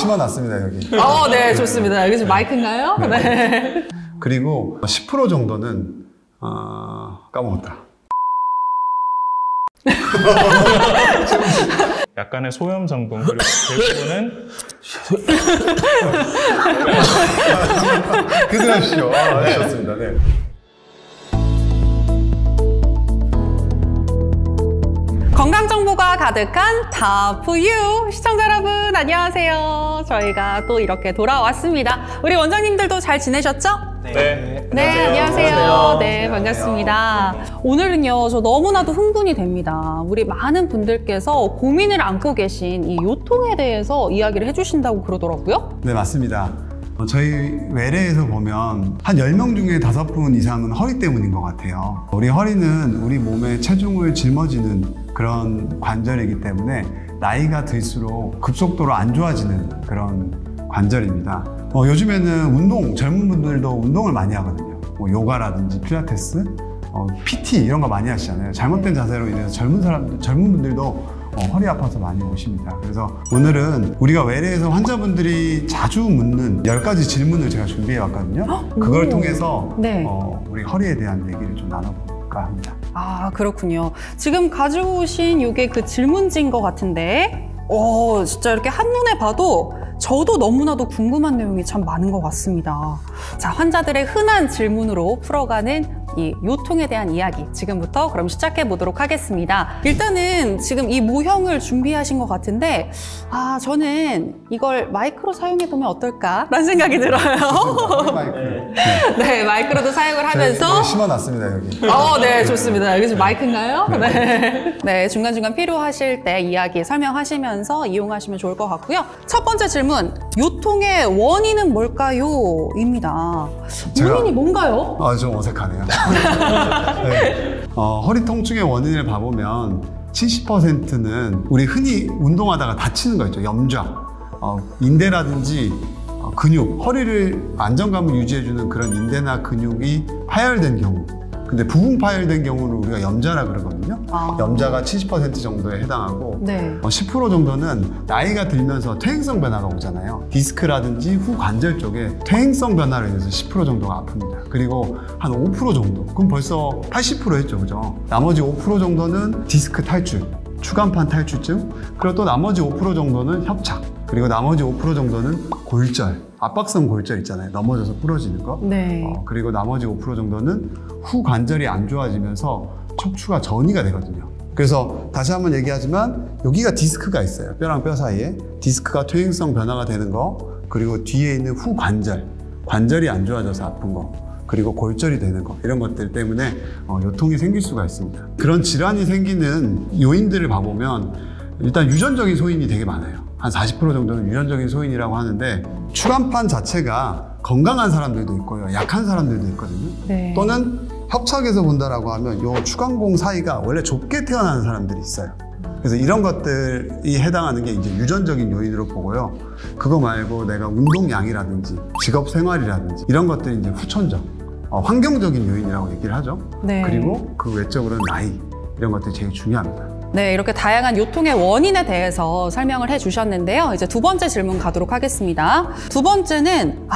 심어놨습니다, 여기. 네, 좋습니다. 여기 지금 마이크인가요? 네. 그리고 10% 정도는 까먹었다. 약간의 소염 성분, 그리고 대부분은 그들하시오. 좋습니다. 네. 건강 정보가 가득한 탑4U 시청자 여러분 안녕하세요. 저희가 또 이렇게 돌아왔습니다. 우리 원장님들도 잘 지내셨죠? 네. 네, 안녕하세요. 네, 반갑습니다. 오늘은요, 저 너무나도 흥분이 됩니다. 우리 많은 분들께서 고민을 안고 계신 이 요통에 대해서 이야기를 해주신다고 그러더라고요. 네, 맞습니다. 저희 외래에서 보면 한 10명 중에 5분 이상은 허리 때문인 것 같아요. 우리 허리는 우리 몸의 체중을 짊어지는 그런 관절이기 때문에 나이가 들수록 급속도로 안 좋아지는 그런 관절입니다. 요즘에는 젊은 분들도 운동을 많이 하거든요. 요가라든지 필라테스, PT 이런 거 많이 하시잖아요. 잘못된 자세로 인해서 젊은 분들도 허리 아파서 많이 오십니다. 그래서 오늘은 우리가 외래에서 환자분들이 자주 묻는 10가지 질문을 제가 준비해 왔거든요. 그걸 통해서 네. 우리 허리에 대한 얘기를 좀 나눠볼까 합니다. 아, 그렇군요. 지금 가지고 오신 이게 그 질문지인 것 같은데 진짜 이렇게 한눈에 봐도 저도 너무나도 궁금한 내용이 참 많은 것 같습니다. 자, 환자들의 흔한 질문으로 풀어가는 이 요통에 대한 이야기 지금부터 그럼 시작해 보도록 하겠습니다. 일단은 지금 이 모형을 준비하신 것 같은데 저는 이걸 마이크로 사용해 보면 어떨까라는 생각이 들어요. 네, 마이크로도 사용을 하면서 심어놨습니다, 여기. 네, 좋습니다. 여기 지금 마이크인가요? 네. 네, 중간중간 필요하실 때 이야기 설명하시면서 이용하시면 좋을 것 같고요. 첫 번째 질문, 요통의 원인은 뭘까요? 입니다. 원인이 뭔가요? 좀 어색하네요. 네. 허리 통증의 원인을 봐보면 70%는 우리 흔히 운동하다가 다치는 거 있죠. 염좌, 인대라든지 근육, 허리를 안정감을 유지해주는 그런 인대나 근육이 파열된 경우. 근데 부분 파열된 경우를 우리가 염좌라 그러거든요. 염좌가 70% 정도에 해당하고 네. 10% 정도는 나이가 들면서 퇴행성 변화가 오잖아요. 디스크라든지 후 관절 쪽에 퇴행성 변화로 인해서 10% 정도가 아픕니다. 그리고 한 5% 정도, 그럼 벌써 80% 했죠, 그죠? 나머지 5% 정도는 디스크 탈출, 추간판 탈출증, 그리고 또 나머지 5% 정도는 협착, 그리고 나머지 5% 정도는 골절, 압박성 골절 있잖아요. 넘어져서 부러지는 거. 네. 그리고 나머지 5% 정도는 후 관절이 안 좋아지면서 척추가 전이가 되거든요. 그래서 다시 한번 얘기하지만 여기가 디스크가 있어요. 뼈랑 뼈 사이에 디스크가 퇴행성 변화가 되는 거, 그리고 뒤에 있는 후 관절이 안 좋아져서 아픈 거, 그리고 골절이 되는 거, 이런 것들 때문에 요통이 생길 수가 있습니다. 그런 질환이 생기는 요인들을 봐보면 일단 유전적인 소인이 되게 많아요. 한 40% 정도는 유전적인 소인이라고 하는데, 추간판 자체가 건강한 사람들도 있고요, 약한 사람들도 있거든요. 네. 또는 협착에서 본다라고 하면 요 추간공 사이가 원래 좁게 태어나는 사람들이 있어요. 그래서 이런 것들이 해당하는 게 이제 유전적인 요인으로 보고요. 그거 말고 내가 운동량이라든지 직업 생활이라든지 이런 것들이 이제 후천적, 환경적인 요인이라고 얘기를 하죠. 네. 그리고 그 외적으로는 나이, 이런 것들이 제일 중요합니다. 네, 이렇게 다양한 요통의 원인에 대해서 설명을 해주셨는데요. 이제 두 번째 질문 가도록 하겠습니다. 두 번째는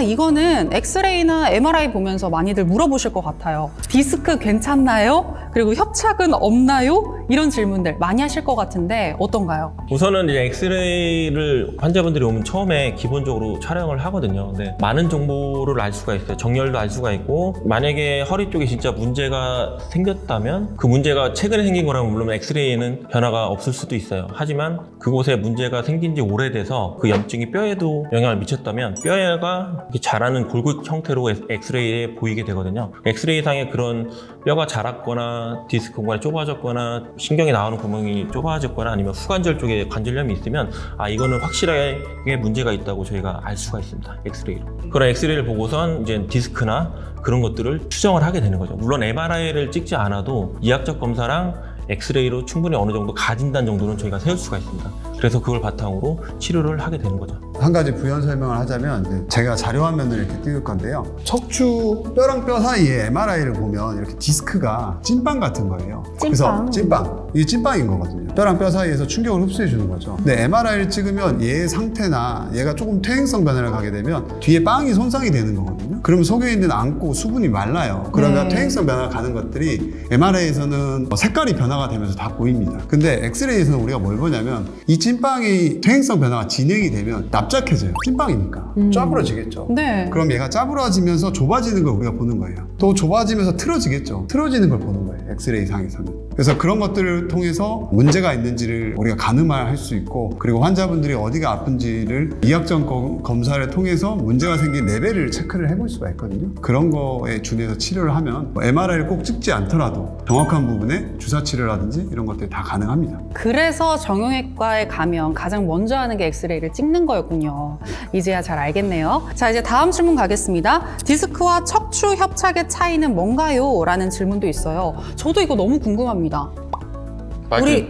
이거는 엑스레이나 MRI 보면서 많이들 물어보실 것 같아요. 디스크 괜찮나요? 그리고 협착은 없나요? 이런 질문들 많이 하실 것 같은데 어떤가요? 우선은 이제 엑스레이를 환자분들이 오면 처음에 기본적으로 촬영을 하거든요. 근데 많은 정보를 알 수가 있어요. 정렬도 알 수가 있고, 만약에 허리 쪽에 진짜 문제가 생겼다면 그 문제가 최근에 생긴 거라면 물론 엑스레이는 변화가 없을 수도 있어요. 하지만 그곳에 문제가 생긴 지 오래돼서 그 염증이 뼈에도 영향을 미쳤다면 뼈가 이렇게 자라는 골격 형태로 엑스레이에 보이게 되거든요. 엑스레이상에 그런 뼈가 자랐거나 디스크 공간이 좁아졌거나 신경이 나오는 구멍이 좁아졌거나 아니면 후관절 쪽에 관절염이 있으면 이거는 확실하게 문제가 있다고 저희가 알 수가 있습니다. 엑스레이로. 그런 엑스레이를 보고선 이제 디스크나 그런 것들을 추정을 하게 되는 거죠. 물론 MRI를 찍지 않아도 이학적 검사랑 엑스레이로 충분히 어느 정도 가진단 정도는 저희가 세울 수가 있습니다. 그래서 그걸 바탕으로 치료를 하게 되는 거죠. 한 가지 부연 설명을 하자면 이제 제가 자료 화면을 이렇게 띄울 건데요. 척추 뼈랑 뼈 사이에 MRI를 보면 이렇게 디스크가 찐빵 같은 거예요. 그래서 찐빵. 이게 찐빵인 거거든요. 뼈랑 뼈 사이에서 충격을 흡수해 주는 거죠. 근데 MRI를 찍으면 얘의 상태나 얘가 조금 퇴행성 변화를 가게 되면 뒤에 빵이 손상이 되는 거거든요. 그러면 속에 있는 안고 수분이 말라요. 그러면 퇴행성 변화가 가는 것들이 MRI에서는 색깔이 변화가 되면서 다 보입니다. 근데 엑스레이에서는 우리가 뭘 보냐면 이 찐빵이 퇴행성 변화가 진행이 되면 납작해져요. 찐빵이니까. 짜부러지겠죠. 네. 그럼 얘가 짜부러지면서 좁아지는 걸 우리가 보는 거예요. 또 좁아지면서 틀어지겠죠. 틀어지는 걸 보는 거예요. 엑스레이 상에서는. 그래서 그런 것들을 통해서 문제가 있는지를 우리가 가늠할 수 있고, 그리고 환자분들이 어디가 아픈지를 이학적 검사를 통해서 문제가 생긴 레벨을 체크를 해볼 수가 있거든요. 그런 거에 준해서 치료를 하면 MRI를 꼭 찍지 않더라도 정확한 부분에 주사 치료라든지 이런 것들이 다 가능합니다. 그래서 정형외과에 가면 가장 먼저 하는 게 엑스레이를 찍는 거였군요. 이제야 잘 알겠네요. 자, 이제 다음 질문 가겠습니다. 디스크와 척추 협착의 차이는 뭔가요? 라는 질문도 있어요. 저도 이거 너무 궁금합니다.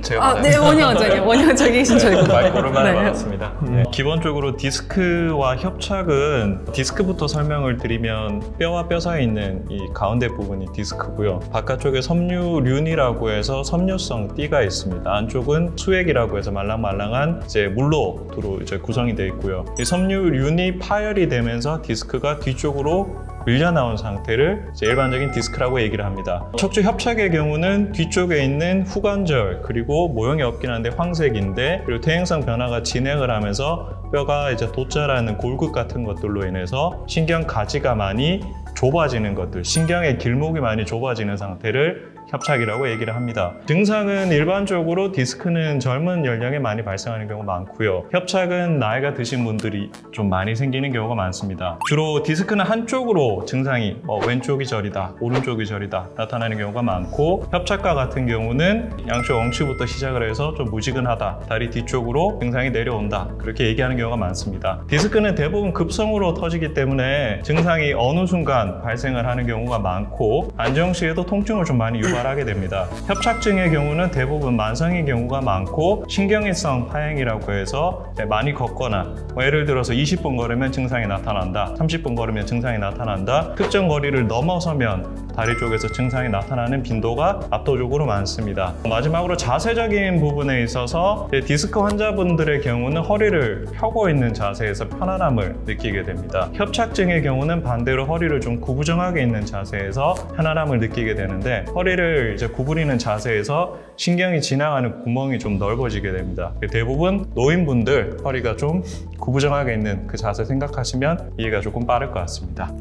제가 네, 원영원장님 계신 저희보다. 마이크로만 네. 받았습니다. 기본적으로 디스크와 협착은 디스크부터 설명을 드리면 뼈와 뼈 사이에 있는 이 가운데 부분이 디스크고요. 바깥쪽에 섬유륜이라고 해서 섬유성 띠가 있습니다. 안쪽은 수액이라고 해서 말랑말랑한 이제 물로 이제 구성이 되어 있고요. 이 섬유륜이 파열이 되면서 디스크가 뒤쪽으로 밀려나온 상태를 이제 일반적인 디스크라고 얘기를 합니다. 척추 협착의 경우는 뒤쪽에 있는 후관절, 그리고 모형이 없긴 한데 황색인데, 그리고 퇴행성 변화가 진행을 하면서 뼈가 이제 돛자라는 골극 같은 것들로 인해서 신경 가지가 많이 좁아지는 것들, 신경의 길목이 많이 좁아지는 상태를 협착이라고 얘기를 합니다. 증상은 일반적으로 디스크는 젊은 연령에 많이 발생하는 경우가 많고요. 협착은 나이가 드신 분들이 좀 많이 생기는 경우가 많습니다. 주로 디스크는 한쪽으로 증상이 왼쪽이 저리다, 오른쪽이 저리다 나타나는 경우가 많고, 협착과 같은 경우는 양쪽 엉치부터 시작을 해서 좀 무지근하다, 다리 뒤쪽으로 증상이 내려온다, 그렇게 얘기하는 경우가 많습니다. 디스크는 대부분 급성으로 터지기 때문에 증상이 어느 순간 발생을 하는 경우가 많고, 안정 시에도 통증을 좀 많이 유발하게 됩니다. 협착증의 경우는 대부분 만성인 경우가 많고, 신경이성 파행이라고 해서 많이 걷거나, 예를 들어서 20분 걸으면 증상이 나타난다, 30분 걸으면 증상이 나타난다, 특정 거리를 넘어서면 다리 쪽에서 증상이 나타나는 빈도가 압도적으로 많습니다. 마지막으로 자세적인 부분에 있어서 디스크 환자분들의 경우는 허리를 펴고 있는 자세에서 편안함을 느끼게 됩니다. 협착증의 경우는 반대로 허리를 좀 구부정하게 있는 자세에서 편안함을 느끼게 되는데, 허리를 이제 구부리는 자세에서 신경이 지나가는 구멍이 좀 넓어지게 됩니다. 대부분 노인분들 허리가 좀 구부정하게 있는 그 자세 생각하시면 이해가 조금 빠를 것 같습니다.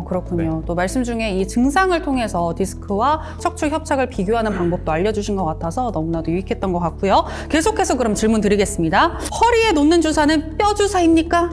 그렇군요. 네. 또 말씀 중에 이 증상을 통해서 디스크와 척추 협착을 비교하는 방법도 알려주신 것 같아서 너무나도 유익했던 것 같고요. 계속해서 그럼 질문 드리겠습니다. 허리에 놓는 주사는 뼈 주사입니까?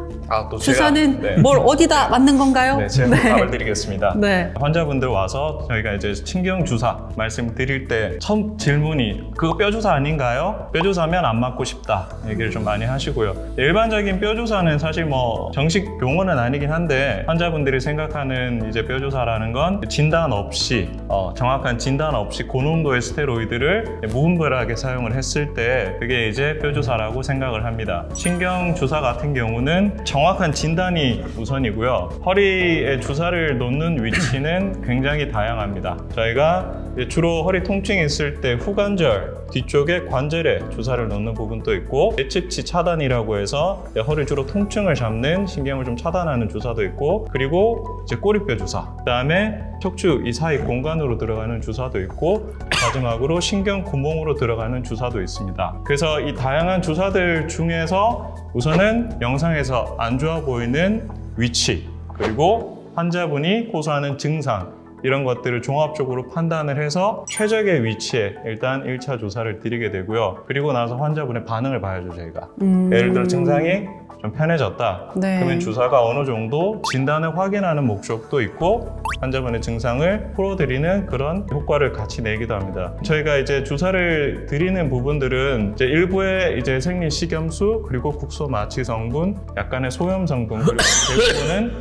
또 주사는 네. 뭘 어디다 맞는 건가요? 네, 제가 답을 드리겠습니다. 네. 환자분들 와서 저희가 이제 신경 주사 말씀드릴 때 처음 질문이 그거 뼈 주사 아닌가요? 뼈 주사면 안 맞고 싶다 얘기를 좀 많이 하시고요. 일반적인 뼈 주사는 사실 정식 용어는 아니긴 한데, 환자분들이 생각하는 이제 뼈 주사라는 건 진단 없이 정확한 진단 없이 고농도의 스테로이드를 무분별하게 사용을 했을 때 그게 이제 뼈 주사라고 생각을 합니다. 신경 주사 같은 경우는 정확한 진단이 우선이고요. 허리에 주사를 놓는 위치는 굉장히 다양합니다. 저희가 주로 허리 통증이 있을 때 후관절 뒤쪽에 관절에 주사를 놓는 부분도 있고, 예측치 차단이라고 해서 허리 주로 통증을 잡는 신경을 좀 차단하는 주사도 있고, 그리고 이제 꼬리뼈 주사, 그다음에 척추 이 사이 공간으로 들어가는 주사도 있고, 마지막으로 신경 구멍으로 들어가는 주사도 있습니다. 그래서 이 다양한 주사들 중에서 우선은 영상에서 안 좋아 보이는 위치, 그리고 환자분이 호소하는 증상, 이런 것들을 종합적으로 판단을 해서 최적의 위치에 일단 1차 주사를 드리게 되고요. 그리고 나서 환자분의 반응을 봐야죠, 저희가. 예를 들어 증상이 좀 편해졌다. 네. 그러면 주사가 어느 정도 진단을 확인하는 목적도 있고, 환자분의 증상을 풀어드리는 그런 효과를 같이 내기도 합니다. 저희가 이제 주사를 드리는 부분들은 이제 일부의 이제 생리 식염수, 그리고 국소 마취 성분, 약간의 소염 성분, 그리고 대부분은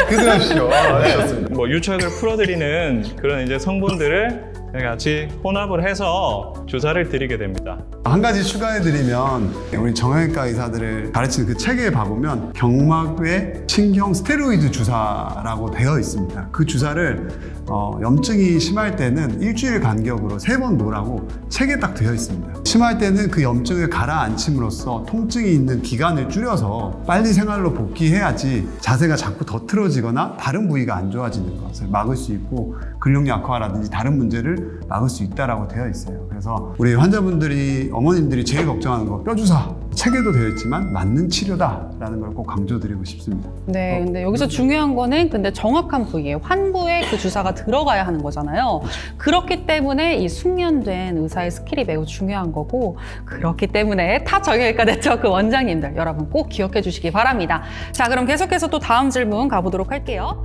그들하시죠. 좋습니다. 유착을 풀어드리는 그런 이제 성분들을 같이 혼합을 해서 주사를 드리게 됩니다. 한 가지 추가해드리면 우리 정형외과 의사들을 가르치는 그 책에 봐보면 경막외 신경 스테로이드 주사라고 되어 있습니다. 그 주사를 염증이 심할 때는 일주일 간격으로 3번 놓으라고 책에 딱 되어 있습니다. 심할 때는 그 염증을 가라앉힘으로써 통증이 있는 기간을 줄여서 빨리 생활로 복귀해야지 자세가 자꾸 더 틀어지거나 다른 부위가 안 좋아지는 것을 막을 수 있고 근력 약화라든지 다른 문제를 막을 수 있다라고 되어 있어요. 그래서 우리 환자분들이 어머님들이 제일 걱정하는 거 뼈주사 책에도 되어 있지만 맞는 치료다라는 걸 꼭 강조드리고 싶습니다. 네, 근데 여기서 중요한 거는 근데 정확한 부위에 환부에 그 주사가 들어가야 하는 거잖아요. 그렇기 때문에 이 숙련된 의사의 스킬이 매우 중요한 거고 그렇기 때문에 타 정형외과 네트워크 원장님들 여러분 꼭 기억해 주시기 바랍니다. 자, 그럼 계속해서 또 다음 질문 가보도록 할게요.